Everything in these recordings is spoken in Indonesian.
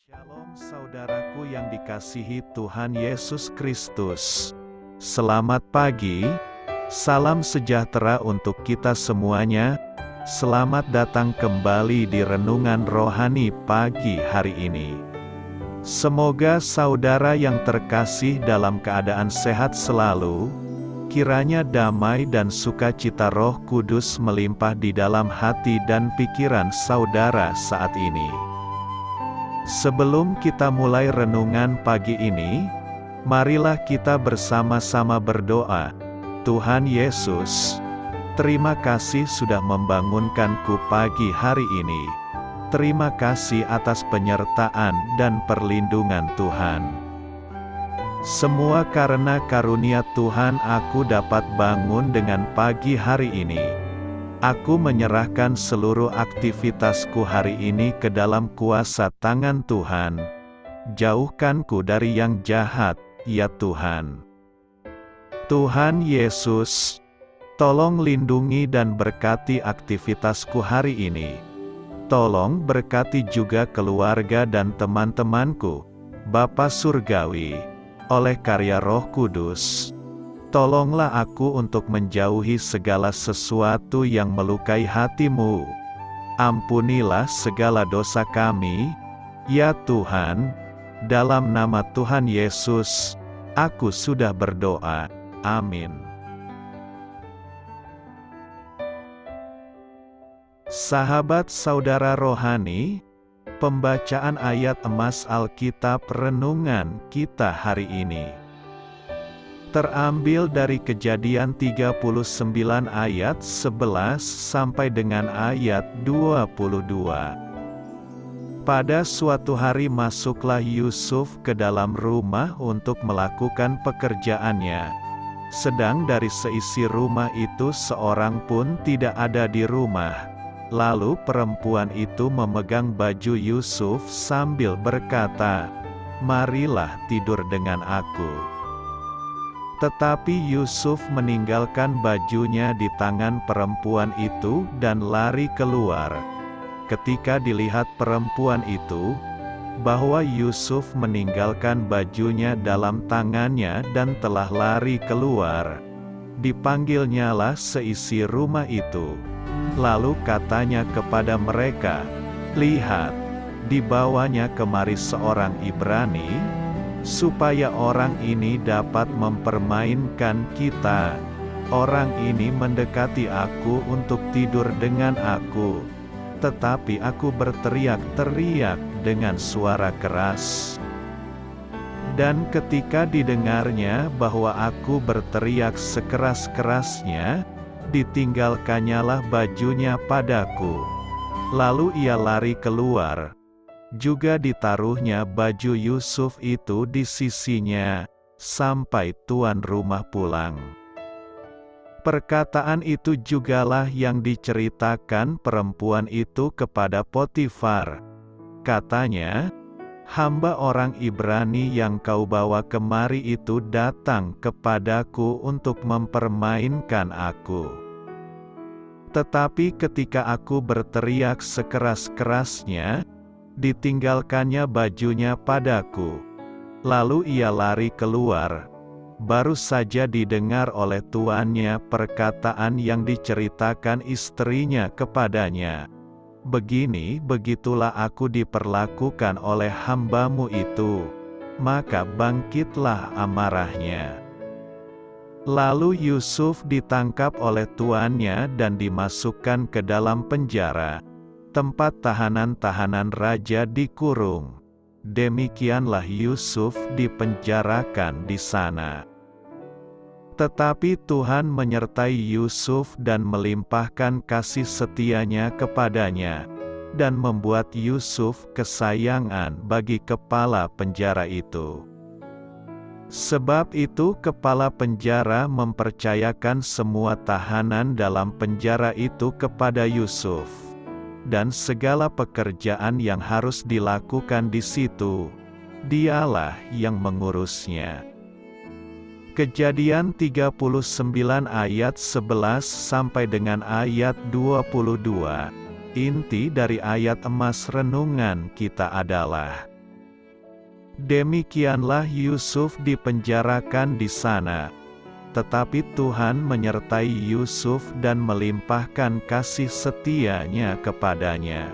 Shalom saudaraku yang dikasihi Tuhan Yesus Kristus. Selamat pagi, salam sejahtera untuk kita semuanya. Selamat datang kembali di Renungan Rohani pagi hari ini. Semoga saudara yang terkasih dalam keadaan sehat selalu. Kiranya damai dan sukacita Roh Kudus melimpah di dalam hati dan pikiran saudara saat ini. Sebelum kita mulai renungan pagi ini, marilah kita bersama-sama berdoa. Tuhan Yesus, terima kasih sudah membangunkanku pagi hari ini. Terima kasih atas penyertaan dan perlindungan Tuhan. Semua karena karunia Tuhan aku dapat bangun dengan pagi hari ini. Aku menyerahkan seluruh aktivitasku hari ini ke dalam kuasa tangan Tuhan. Jauhkanku dari yang jahat, ya Tuhan. Tuhan Yesus, tolong lindungi dan berkati aktivitasku hari ini. Tolong berkati juga keluarga dan teman-temanku, Bapa Surgawi, oleh karya Roh Kudus. Tolonglah aku untuk menjauhi segala sesuatu yang melukai hati-Mu. Ampunilah segala dosa kami, ya Tuhan. Dalam nama Tuhan Yesus, aku sudah berdoa. Amin. Sahabat saudara rohani, pembacaan ayat emas Alkitab renungan kita hari ini terambil dari Kejadian 39 ayat 11 sampai dengan ayat 22. Pada suatu hari masuklah Yusuf ke dalam rumah untuk melakukan pekerjaannya. Sedang dari seisi rumah itu seorang pun tidak ada di rumah. Lalu perempuan itu memegang baju Yusuf sambil berkata, "Marilah tidur dengan aku." Tetapi Yusuf meninggalkan bajunya di tangan perempuan itu dan lari keluar. Ketika dilihat perempuan itu, bahwa Yusuf meninggalkan bajunya dalam tangannya dan telah lari keluar, dipanggilnyalah seisi rumah itu. Lalu katanya kepada mereka, "Lihat, dibawanya kemari seorang Ibrani, supaya orang ini dapat mempermainkan kita. Orang ini mendekati aku untuk tidur dengan aku, tetapi aku berteriak-teriak dengan suara keras. Dan ketika didengarnya bahwa aku berteriak sekeras-kerasnya, ditinggalkannyalah bajunya padaku. Lalu ia lari keluar. Juga ditaruhnya baju Yusuf itu di sisinya, sampai tuan rumah pulang." Perkataan itu jugalah yang diceritakan perempuan itu kepada Potifar. Katanya, "Hamba orang Ibrani yang kau bawa kemari itu datang kepadaku untuk mempermainkan aku. Tetapi ketika aku berteriak sekeras-kerasnya, ditinggalkannya bajunya padaku. Lalu ia lari keluar." Baru saja didengar oleh tuannya perkataan yang diceritakan istrinya kepadanya. "Begitulah aku diperlakukan oleh hambamu itu." Maka bangkitlah amarahnya. Lalu Yusuf ditangkap oleh tuannya dan dimasukkan ke dalam penjara, tempat tahanan-tahanan raja dikurung. Demikianlah Yusuf dipenjarakan di sana. Tetapi Tuhan menyertai Yusuf dan melimpahkan kasih setianya kepadanya, dan membuat Yusuf kesayangan bagi kepala penjara itu. Sebab itu kepala penjara mempercayakan semua tahanan dalam penjara itu kepada Yusuf. Dan segala pekerjaan yang harus dilakukan di situ, dialah yang mengurusnya. Kejadian 39 ayat 11 sampai dengan ayat 22. Inti dari ayat emas renungan kita adalah, Demikianlah Yusuf dipenjarakan di sana. Tetapi Tuhan menyertai Yusuf dan melimpahkan kasih setia-Nya kepadanya.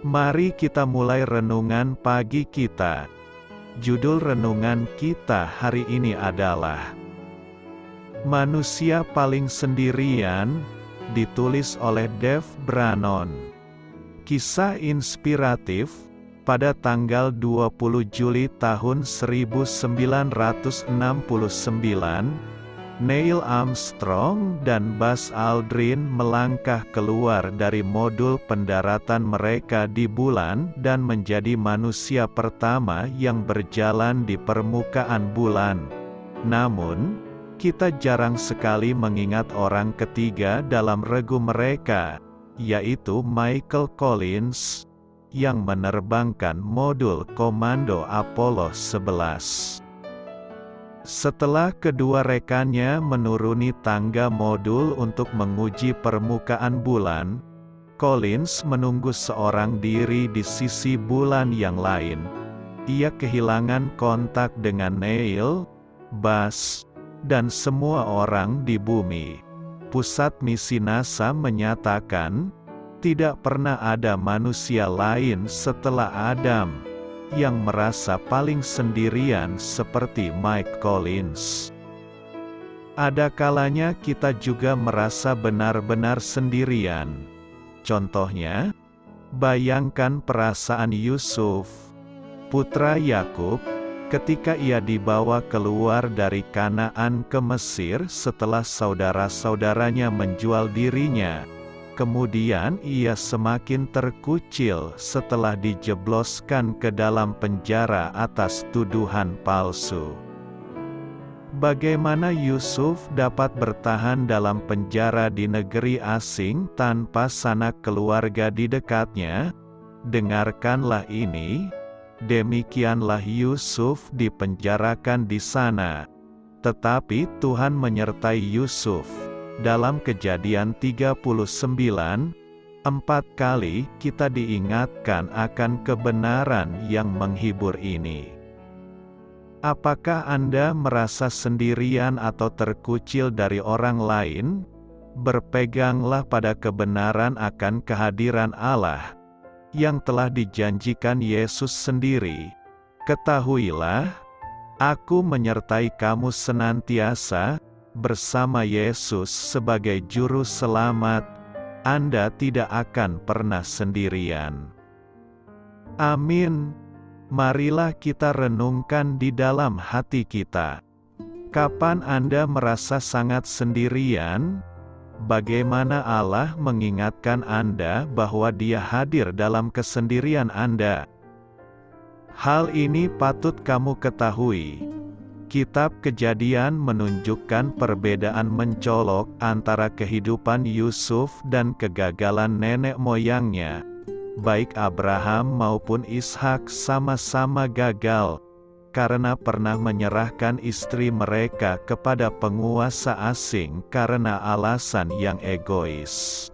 Mari kita mulai renungan pagi kita. Judul renungan kita hari ini adalah Manusia Paling Sendirian, ditulis oleh Dave Brannon. Kisah inspiratif. Pada tanggal 20 Juli tahun 1969, Neil Armstrong dan Buzz Aldrin melangkah keluar dari modul pendaratan mereka di bulan dan menjadi manusia pertama yang berjalan di permukaan bulan. Namun, kita jarang sekali mengingat orang ketiga dalam regu mereka, yaitu Michael Collins, yang menerbangkan modul komando Apollo 11. Setelah kedua rekannya menuruni tangga modul untuk menguji permukaan bulan, Collins menunggu seorang diri di sisi bulan yang lain. Ia kehilangan kontak dengan Neil, Buzz, dan semua orang di bumi. Pusat misi NASA menyatakan, tidak pernah ada manusia lain setelah Adam yang merasa paling sendirian seperti Mike Collins. Ada kalanya kita juga merasa benar-benar sendirian. Contohnya, bayangkan perasaan Yusuf, putra Yakub, ketika ia dibawa keluar dari Kanaan ke Mesir setelah saudara-saudaranya menjual dirinya. Kemudian ia semakin terkucil setelah dijebloskan ke dalam penjara atas tuduhan palsu. Bagaimana Yusuf dapat bertahan dalam penjara di negeri asing tanpa sanak keluarga di dekatnya? Dengarkanlah ini. Demikianlah Yusuf dipenjarakan di sana. Tetapi Tuhan menyertai Yusuf. Dalam Kejadian 39, 4 kali kita diingatkan akan kebenaran yang menghibur ini. Apakah Anda merasa sendirian atau terkucil dari orang lain? Berpeganglah pada kebenaran akan kehadiran Allah, yang telah dijanjikan Yesus sendiri. Ketahuilah, Aku menyertai kamu senantiasa, bersama Yesus sebagai juru selamat, Anda tidak akan pernah sendirian. Amin. Marilah kita renungkan di dalam hati kita. Kapan Anda merasa sangat sendirian? Bagaimana Allah mengingatkan Anda bahwa Dia hadir dalam kesendirian Anda? Hal ini patut kamu ketahui. Kitab Kejadian menunjukkan perbedaan mencolok antara kehidupan Yusuf dan kegagalan nenek moyangnya. Baik Abraham maupun Ishak sama-sama gagal, karena pernah menyerahkan istri mereka kepada penguasa asing karena alasan yang egois.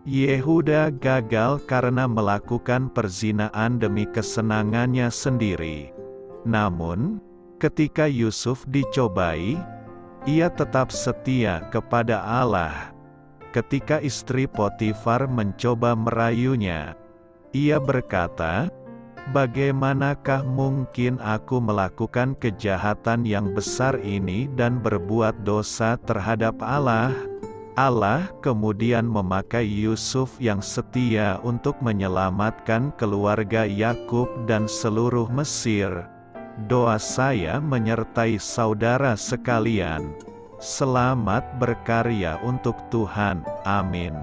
Yehuda gagal karena melakukan perzinaan demi kesenangannya sendiri. Namun, ketika Yusuf dicobai, ia tetap setia kepada Allah. Ketika istri Potifar mencoba merayunya, ia berkata, "Bagaimanakah mungkin aku melakukan kejahatan yang besar ini dan berbuat dosa terhadap Allah?" Allah kemudian memakai Yusuf yang setia untuk menyelamatkan keluarga Yakub dan seluruh Mesir. Doa saya menyertai saudara sekalian. Selamat berkarya untuk Tuhan. Amin.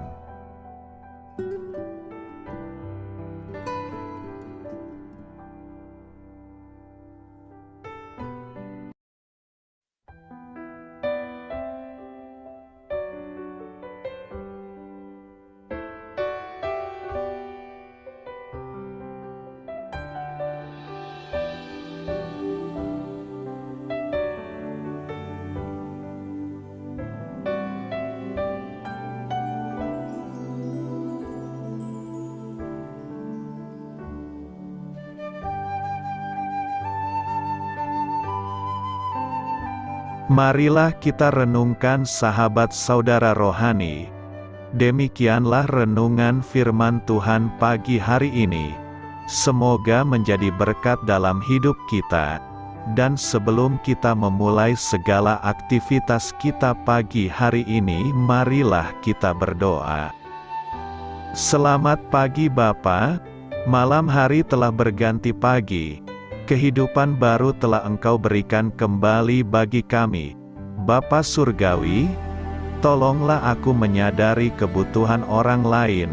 Marilah kita renungkan sahabat saudara rohani. Demikianlah renungan firman Tuhan pagi hari ini. Semoga menjadi berkat dalam hidup kita. Dan sebelum kita memulai segala aktivitas kita pagi hari ini, marilah kita berdoa. Selamat pagi Bapa, malam hari telah berganti pagi. Kehidupan baru telah Engkau berikan kembali bagi kami. Bapa Surgawi, tolonglah aku menyadari kebutuhan orang lain,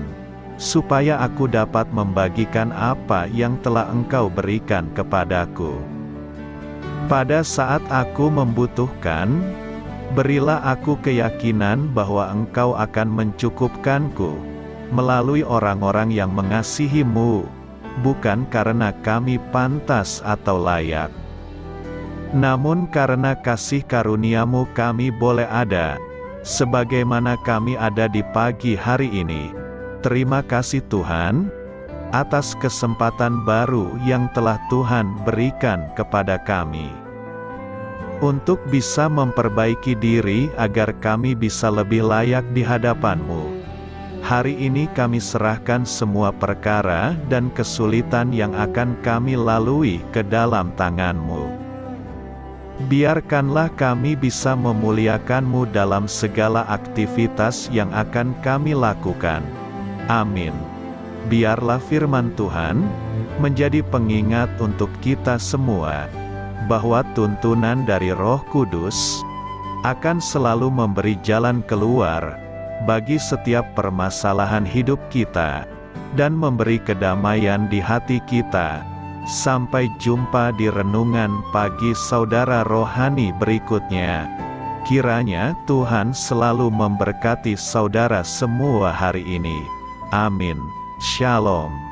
supaya aku dapat membagikan apa yang telah Engkau berikan kepadaku. Pada saat aku membutuhkan, berilah aku keyakinan bahwa Engkau akan mencukupkanku, melalui orang-orang yang mengasihi-Mu, bukan karena kami pantas atau layak, namun karena kasih karunia-Mu kami boleh ada, sebagaimana kami ada di pagi hari ini. Terima kasih Tuhan, atas kesempatan baru yang telah Tuhan berikan kepada kami, untuk bisa memperbaiki diri agar kami bisa lebih layak di hadapan-Mu. Hari ini kami serahkan semua perkara dan kesulitan yang akan kami lalui ke dalam tangan-Mu. Biarkanlah kami bisa memuliakan-Mu dalam segala aktivitas yang akan kami lakukan. Amin. Biarlah firman Tuhan menjadi pengingat untuk kita semua, bahwa tuntunan dari Roh Kudus akan selalu memberi jalan keluar bagi setiap permasalahan hidup kita, dan memberi kedamaian di hati kita. Sampai jumpa di renungan pagi saudara rohani berikutnya. Kiranya Tuhan selalu memberkati saudara semua hari ini. Amin. Shalom.